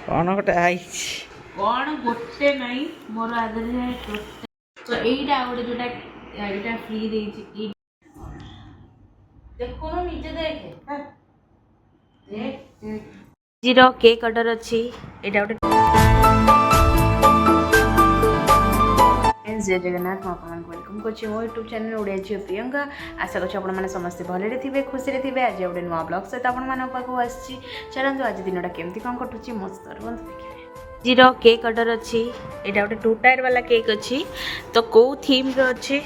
कौन गोटे आई कौन गोटे नहीं मोर आदरे तो एटा गोटे जोटा एटा फ्री देछि देखो न नीचे देख जीरो केक ऑर्डर अछि एटा गोटे जय जगन्नाथ आपन वेलकम करछि मो यूट्यूब चैनल ओडिया झियो प्रियंका आशा करछि आपन माने समस्त भले थिबे खुशी रे थिबे आज गोटे नुवा ब्लॉग सहित आपन माने पाखु आछि चलंतु आज दिनटा केमती कोन कटुछि मस्त रहंतु देखिबे जीरो केक ऑर्डर अछि एटा गोटे 2 टायर वाला केक अछि तो को थीम रो अछि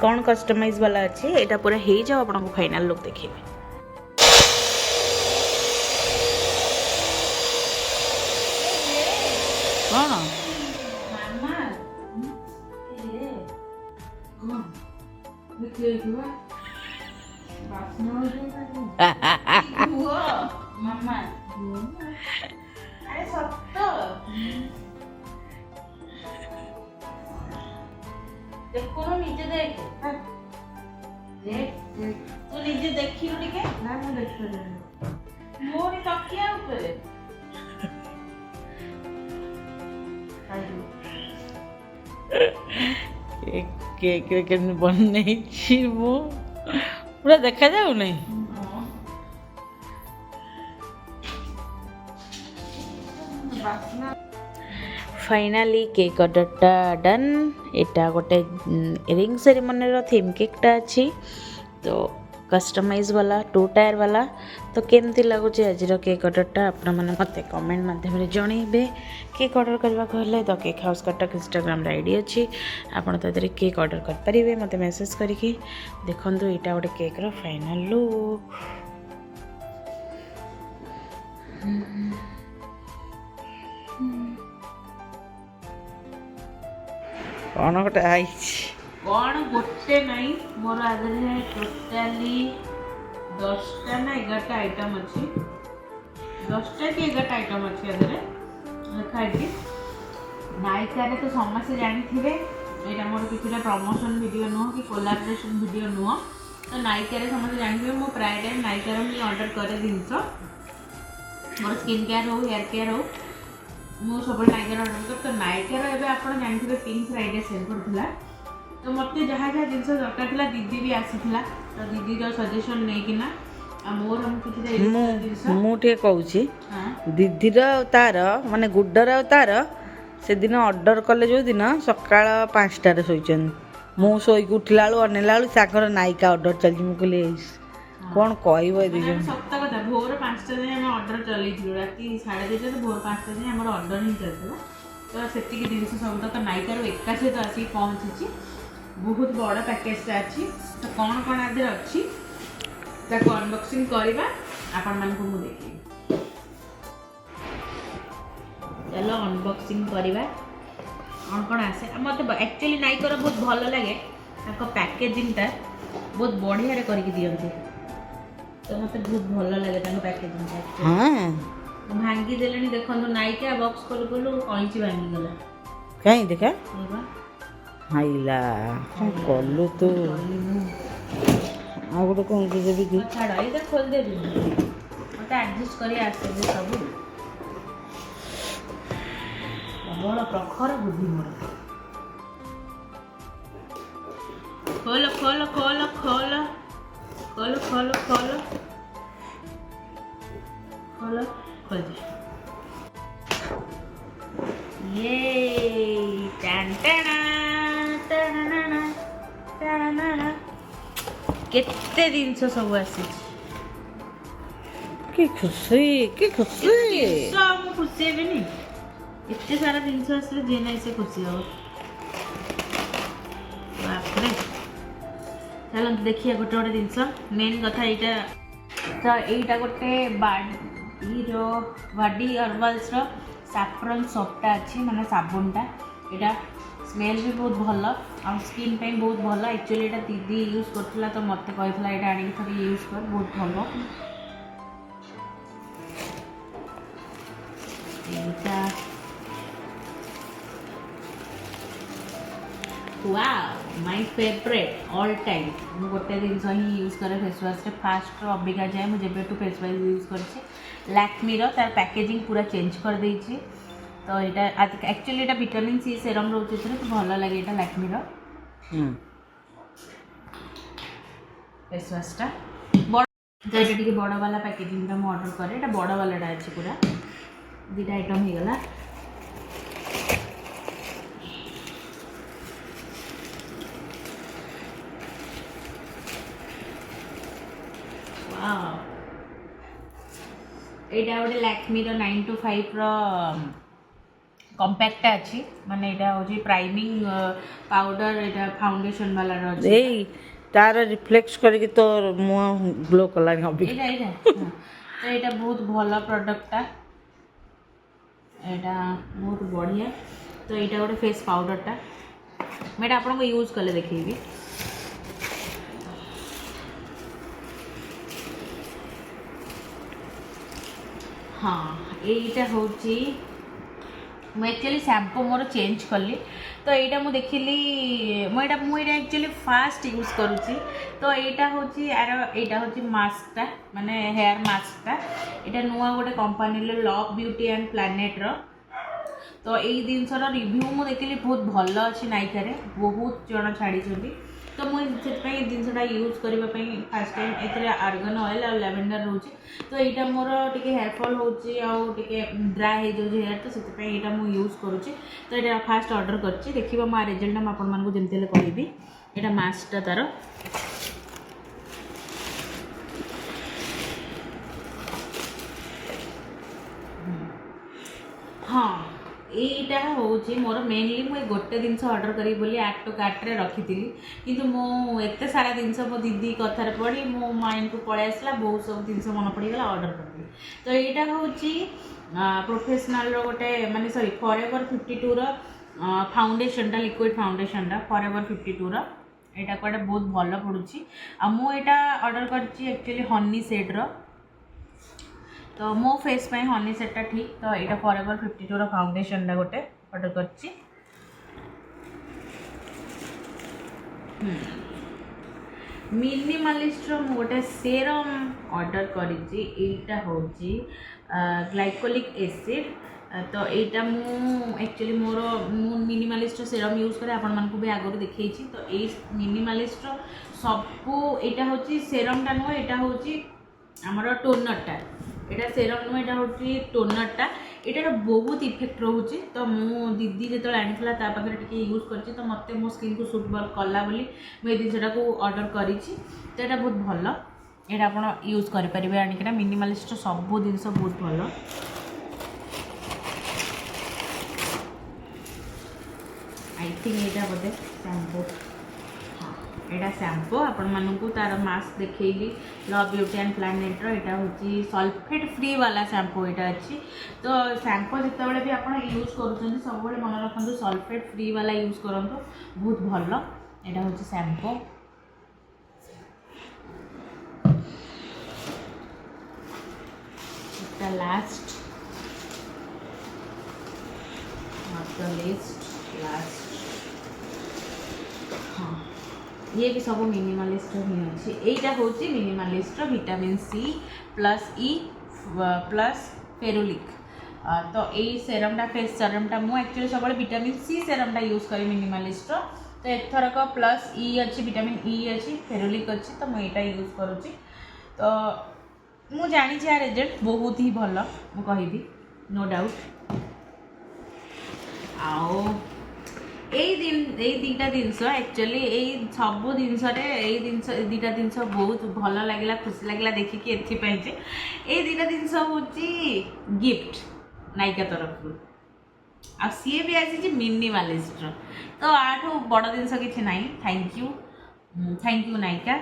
कौन कस्टमाइज वाला अछि एटा पूरा हे जाओ आपन को फाइनल लुक देखिबे कौन देखो न नीचे देख तू नीचे देखी टिके ना मैं देख मोरी तकिया ऊपर केक के बनै छी मो पूरा देखा जाऊ नहीं फाइनाली केक ऑर्डरटा डन एटा गोटे रिंग सेरेमनी रो थीम केकटा अछि तो कस्टमाइज वाला 2 टायर वाला तो केमती लागुचे आज केक ऑर्डरटा आपण माने मते कमेंट माध्यम रे जणैबे केक ऑर्डर करबा कहले तो केक हाउस कटक इंस्टाग्राम रे आईडी अछि आपण तदरे केक ऑर्डर कर परिबे मते मेसेज करिकि देखंतु एटा गोटे केक रो फाइनल लुक कौन गोटे आई कौन गोटे नहीं मोर आदरे टोटाली 10टा ना 11टा आइटम अछि 10टा कि 11टा आइटम अछि आदरे लिखा है नायिका रे तो समस्त जानि थिबे एटा मोर किछटा प्रमोशन वीडियो नो कि कोलैबोरेशन वीडियो नो तो नायिका रे समस्त जानि थिबे मो प्राय टाइम नायिका रे मी ऑर्डर करे दिनस मोर स्किन केयर हो हेयर केयर हो मो सब नायिका ऑर्डर कर तो नायिका रे एबे आपण जानि थिबे पिंक फ्राइडे सेल करथिला तो मत जहाँ जहाँ जिन दरकार था दीदी भी आसीला तो दीदी सजेशन नहीं कि ना मोर हम कुछ मुझे कहूँ दीदीर तार माने गुड्डर तार से दिन ऑर्डर कले जो दिन सकाळ 5टार शोचन मु शोक उठला अनेला सागर नायिका ऑर्डर चलती मुझे कौन कह सत कथा भोर 5टा जाए आम ऑर्डर चलू राति 2:30 तो भोर 5टा जाए आम ऑर्डर ही चलता तो से जिन सब तक नायिकार एका सहित आसिक पहुँची बहुत बड़ा पैकेजटा अच्छी तो कौन कौन आदि अच्छी ताको अनबॉक्सिंग करवा आपण मानक मु देखी चलो अनबॉक्सिंग करवा कौन कौन आसे मत एक्चुअली नायिकर बहुत भल लगे पैकेजिंगटा बहुत बढ़िया रे करके दियंती तो मत बहुत भल लगे पैकेजिंगटा हाँ भांगी देले देखो नायिका बॉक्स खोल खोलू कैंची भांगी गला कहीं देखा हाइला कलु तो आ गोटे कौन की जब की छाड़ ये खोल दे मत एडजस्ट करी आसे सब बड़ प्रखर बुद्धि मोर खोल खोल खोल खोल खोल खोल खोल खोल खोल ये टन टन केते दिन सब आसी कि खुशी हम खुशी हे नहीं इतने सारा दिन आसले जे नहीं से खुशी हो बापरे चलो देखिए गोटे गोटे जिन मेन कथा यहाँ तो यहाँ गोटे बाडी हर्बाल्स सैफ्रन सोपटा अच्छी माने साबुनटा यहाँ स्मेल भी बहुत भल आ स्किन पे बहुत भल एक्चुअली यहाँ दीदी यूज करथिला तो मत कहला यहाँ आनी थोड़ी यूज कर बहुत भल wow my favourite all time मु गोटे दिन ही यूज करे फेस वाश रे फास्ट अबिका जाए मुझे फेस वाश यूज करछे लैक्मीर तार पैकेजिंग पूरा चेंज कर देइछि तो यहाँ एक्चुअली यहाँ विटामिन सी सेरम रोचे तो भल लगे यहाँ लैक्मीर फेस वाशटा बड़ तो ये टी बड़ वाला पैकेजिंग मुझे ऑर्डर करे यहाँ बड़ वाला अच्छे पूरा दुटा आइटम हो गला यहाँ गोटे लैक्मीर 9 to 5 कंपैक्टा अच्छी माने यहाँ हूँ प्राइमिंग पाउडर यहाँ फाउंडेशन वाला ए तार रिफ्लेक्स करके तो मुंह ग्लो कलानी अभी तो यहाँ बहुत भल प्रोडक्टा यहाँ बहुत बढ़िया तो यहाँ गोटे फेस पाउडरटा मैं आपको यूज कले देखी हाँ यहीटा हूँ मुझे एक्चुअली शैम्पू मोर चेंज कली तो यहाँ मुझे देखिली मुझे एक्चुअली फास्ट यूज करुँची तो यहाँ हूँ यार यहाँ हूँ मास्कटा माने हेयर मास्कटा यहाँ नुआ गोटे कंपनी लव ब्यूटी एंड प्लानेट्र तो यही जिनसर रिव्यू मुझे देखिली बहुत भल अच्छी नायिकार बहुत जन छाड़ी तो मुझे जिनसा यूज करने फास्ट टाइम ए आर्गन ऑयल और लैवेंडर रोचे तो यहाँ मोर टे हेयरफॉल होके ड्राए हो हेयर तो से यहाँ मुझे यूज करुँची तो यहाँ फास्ट ऑर्डर कर देखिए मो रिजल्ट मुझे आपको जमती कहबी यहाँ मास्कटा तार हाँ यहाँ हूँ मोर मेनली मुझे गोटे जिनस ऑर्डर करी बोली ऐड टू कार्ट रखी किंतु मुझे सारा जिनस मो दीदी कथार पढ़ी मो माइंड को पलि आसला बहुत सब जिन मन पड़गला ऑर्डर कर तो यहाँ हूँ प्रोफेशनल गोटे माने सॉरी फॉरएवर 52 फाउंडेशनटा लिक्विड फाउंडेशनटा फॉरएवर 52 यहाँ कड़े बहुत भल पड़ुची आ मुझा ऑर्डर कर एक्चुअली हनी सेड्र तो मो फेस पे हनी सेटा ठीक तो यहाँ फॉरएवर 52 फाउंडेशन गोटे ऑर्डर कर मिनिमलिस्ट गोटे सेरम ऑर्डर करा हूँ ग्लाइकोलिक एसिड तो यहाँ मु actually more minimalist serum use करे आपण मानकु भी आगु देखी तो ये मिनिमलिस्ट सबू यहाँ हूँ सेरमटा नुह यहाँ हूँ आमर टोनरटा यहाँ सेरम नुह यहाँ हूँ टोनरटा यहाँ बहुत इफेक्ट रोचे तो मो दीदी जो आनी पाखे टी यूज कर तो मत मो स्किन को सुटेबल कला बोली मुझे जिनसा को ऑर्डर करी तो यहाँ बहुत भल यहाँ आप यूज करेंगे आनिकना मिनिमलिस्ट सब जिनस बहुत भल आई थिंक यहाँ बोधे शैम्पू हाँ यहाँ शैम्पू आपण मानू तार मास्क देखली लव ब्यूटी एंड प्लानेट्र यहाँ हूँ सल्फेट फ्री वाला शैम्पू यहाँ अच्छी तो शैम्पू जिते भी आप यूज कर सब मन रखु सल्फेट फ्री वाला यूज करूँ बहुत भल यहाँ हूँ शैम्पू लास्ट लास्ट हाँ ये भी सब मिनिमलिस्ट ही अच्छी यहाँ हूँ minimalist vitamin C plus E plus ferulic तो यही सेरमटा फेस सेरमटा मुझे एक्चुअली सब विटामिन सी सेरमटा यूज करी मिनिमलिस्ट तो एथरक प्लस ई अच्छी विटामिन ई अच्छी फेरुलिक अच्छी तो मुझे यहाँ यूज करुँची तो मु जानी यार रिजल्ट बहुत ही भल मु कहबी नो डाउट आओ यही दुटा जिनस एक्चुअली यही सब जिनस दुटा जिनस बहुत भल लगे खुशी लगे देखिकी एपाई जे ये दुटा जिनस हूँ गिफ्ट नायिका तरफ आ सी भी आसी मिनिमलिस्ट तो आठू बड़ जिनस किसी ना थैंक यू नायिका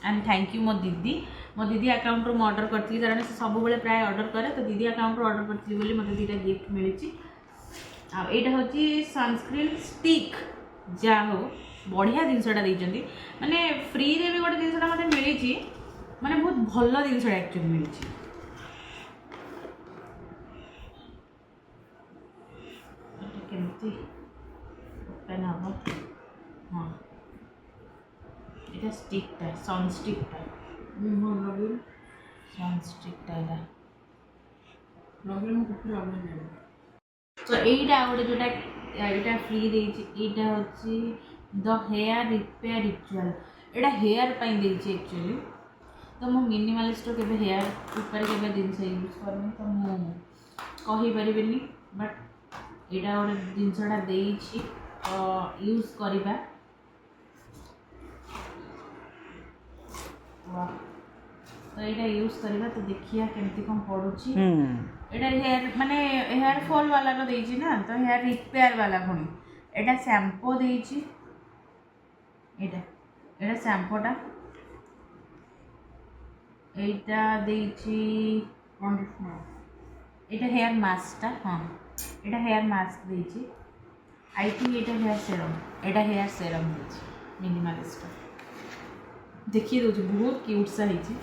एंड थैंक यू मो दीदी अकाउंट रू ऑर्डर करी कारण से सब प्राय ऑर्डर करे तो दीदी अकाउंट रू ऑर्डर करी बोली मत दुटा गिफ्ट मिली यहाँ हूँ सनस्क्रीन स्टिक जहाँ हो बढ़िया जिनसा देती माने फ्री रे भी गोटे जिनसा मतलब मिली माने बहुत भल जिनसा एक्चुअली मिली केमती ओपन हम हाँ ये स्टिकटा सनस्टिकटा सनस्टिकटा तो এইটা গোটে যেটা এইটা ফ্রি ଦେଇଛି এইটা হচ্ছে the hair repair ritual Etah hair ପାଇଁ ଦେଇଛି एक्चुअली तो मु मिनिमलिस्ट केबे हेयर ऊपर केबे जिनस यूज करनी तो मु कहि परिबेनी बट एटा गोटे जिनसटा ଦେଇଛି तो यूज करिबा वाह तो एटा यूज करिबा तो देखिया केमती कम पडुची एटा हेयर माने हेयर फॉल वाला रो ଦେଇଛି ना तो हेयर रिपेयर वाला पुणी एटा शैम्पू ଦେଇଛି एटा एटा शैम्पूटा एटा ଦେଇଛି कंडीशनर एटा हेयर मास्कटा हाँ एटा हेयर मास्क ଦେଇଛି I think Etah hair serum ଦେଇଛି मिनिमलिस्ट देखिए दो बहुत क्यूट सा है देखिए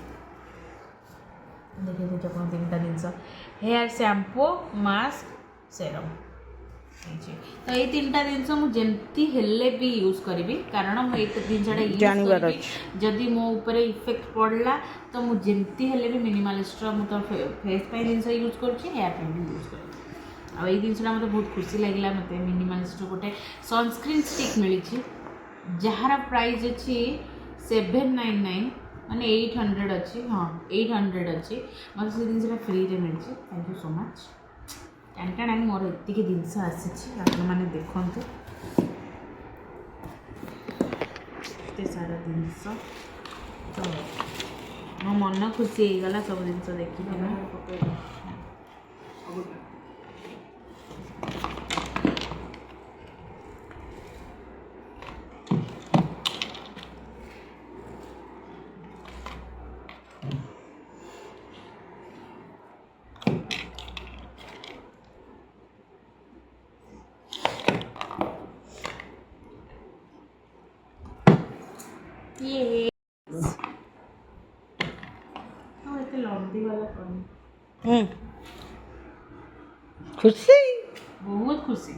दो अपन तीन जिनस हेयर शैम्पू मास्क सेरम तो ये तीन टा जिनस मुझे हेल्ले भी यूज करी कारण मुझे जिनसा यूज जदि मो ऊपर इफेक्ट पड़ला तो मुझे हेल्ले भी मिनिमलिस्ट मु तो फेस पे जिनस यूज करुँच हेयर पे भी यूज कर जिनसा मतलब बहुत खुशी लगे मत मिनिमलिस्ट गोटे सनस्क्रीन स्टिक मिली जार प्राइस अच्छी 799 माने 800 अच्छी हाँ 800 अच्छी मतलब से जिनसा फ्री रे मिली थैंक यू सो मच टाण मोर एतिक जिनस आसी मैंने देखते एत सारा जिनस तो मो मन खुशी हो गला सब जिन देखी ये लंबी वाला खुशी बहुत खुशी